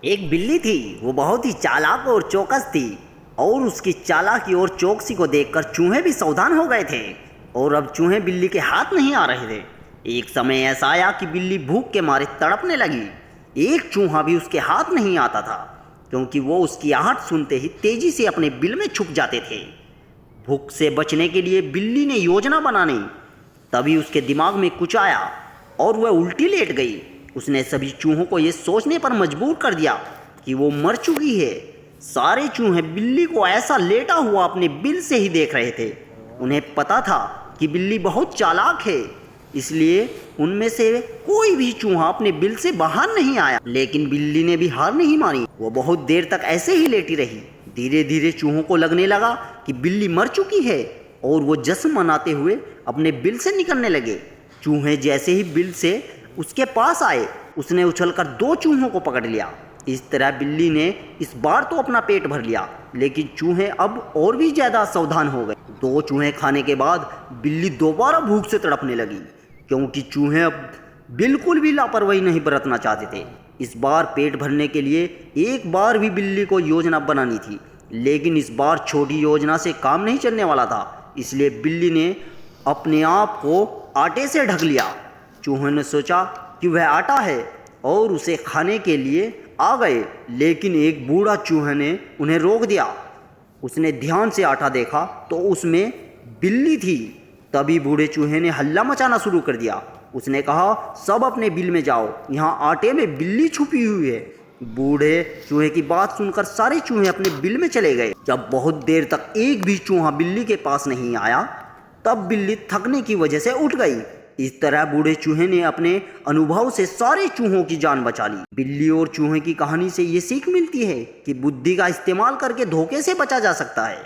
एक बिल्ली थी। वो बहुत ही चालाक और चौकस थी और उसकी चालाकी और चौकसी को देखकर चूहे भी सावधान हो गए थे। और अब चूहे बिल्ली के हाथ नहीं आ रहे थे। एक समय ऐसा आया कि बिल्ली भूख के मारे तड़पने लगी। एक चूहा भी उसके हाथ नहीं आता था, क्योंकि वो उसकी आहट सुनते ही तेजी से अपने बिल में छुप जाते थे। भूख से बचने के लिए बिल्ली ने योजना बनानी। तभी उसके दिमाग में कुछ आया और वह उल्टी लेट गई। उसने सभी चूहों को ये सोचने पर मजबूर कर दिया कि वो मर चुकी है। सारे चूहे बिल्ली को ऐसा लेटा हुआ अपने बिल से ही देख रहे थे। उन्हें पता था कि बिल्ली बहुत चालाक है, इसलिए उनमें से कोई भी चूहा अपने बिल से बाहर नहीं आया। लेकिन बिल्ली ने भी हार नहीं मानी। वो बहुत देर तक ऐसे ही लेटी रही। धीरे धीरे चूहों को लगने लगा कि बिल्ली मर चुकी है और वो जश्न मनाते हुए अपने बिल से निकलने लगे। चूहे जैसे ही बिल से उसके पास आए, उसने उछलकर दो चूहों को पकड़ लिया। इस तरह बिल्ली ने इस बार तो अपना पेट भर लिया, लेकिन चूहे अब और भी ज़्यादा सावधान हो गए। दो चूहे खाने के बाद बिल्ली दोबारा भूख से तड़पने लगी, क्योंकि चूहे अब बिल्कुल भी लापरवाही नहीं बरतना चाहते थे। इस बार पेट भरने के लिए एक बार भी बिल्ली को योजना बनानी थी, लेकिन इस बार छोटी योजना से काम नहीं चलने वाला था। इसलिए बिल्ली ने अपने आप को आटे से ढक लिया। चूहों ने सोचा कि वह आटा है और उसे खाने के लिए आ गए, लेकिन एक बूढ़ा चूहे ने उन्हें रोक दिया। उसने ध्यान से आटा देखा तो उसमें बिल्ली थी। तभी बूढ़े चूहे ने हल्ला मचाना शुरू कर दिया। उसने कहा, सब अपने बिल में जाओ, यहाँ आटे में बिल्ली छुपी हुई है। बूढ़े चूहे की बात सुनकर सारे चूहे अपने बिल में चले गए। जब बहुत देर तक एक भी चूहा बिल्ली के पास नहीं आया, तब बिल्ली थकने की वजह से उठ गई। इस तरह बूढ़े चूहे ने अपने अनुभव से सारे चूहों की जान बचा ली। बिल्ली और चूहे की कहानी से ये सीख मिलती है कि बुद्धि का इस्तेमाल करके धोखे से बचा जा सकता है।